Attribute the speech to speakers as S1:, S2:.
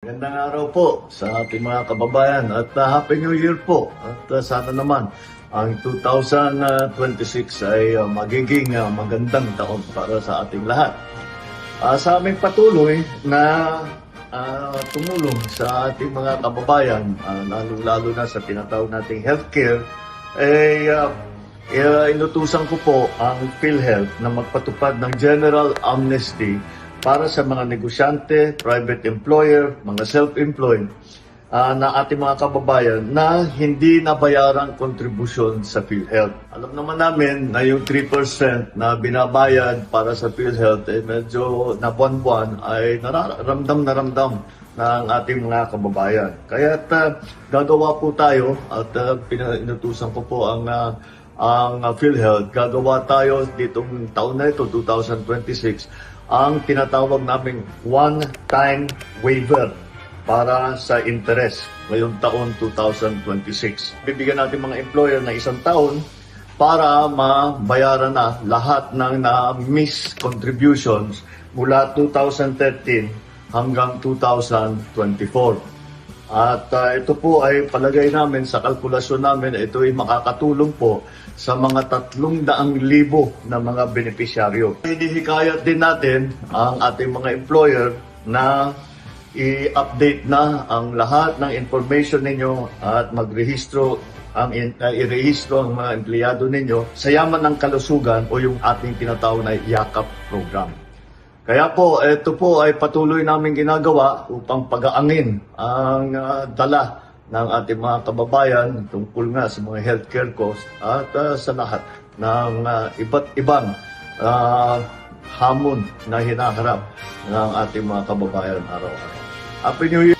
S1: Gandang araw po sa ating mga kababayan at Happy New Year po. At sana naman ang 2026 ay magiging magandang taon para sa ating lahat. Sa aming patuloy na tumulong sa ating mga kababayan, lalo na sa tinatawag nating healthcare, inutusan ko po ang PhilHealth na magpatupad ng General Amnesty para sa mga negosyante, private employer, mga self-employed na ating mga kababayan na hindi nabayarang kontribusyon sa PhilHealth. Alam naman namin na yung 3% na binabayad para sa PhilHealth medyo na buwan-buwan ay ramdam ng ating mga kababayan. Kaya gagawa po tayo at inutusan ko po ang PhilHealth. Gagawa tayo ditong taon na ito, 2026, ang tinatawag naming one-time waiver para sa interest ngayong taon 2026. Bibigyan natin mga employer na isang taon para mabayaran na lahat ng na-miss contributions mula 2013 hanggang 2024. At ito po ay palagay namin sa kalkulasyon namin, ito ay makakatulong po sa mga 300,000 na mga benepisyaryo. Hinihikayat din natin ang ating mga employer na i-update na ang lahat ng information ninyo at magrehistro i-rehistro ang mga empleyado ninyo sa Yaman ng Kalusugan o yung ating tinatawag na YAKAP program. Kaya po, ito po ay patuloy namin ginagawa upang pag-aangin ang dala ng ating mga kababayan tungkol nga sa mga healthcare costs at sa lahat ng iba't ibang hamon na hinaharap ng ating mga kababayan araw-araw. Happy New Year!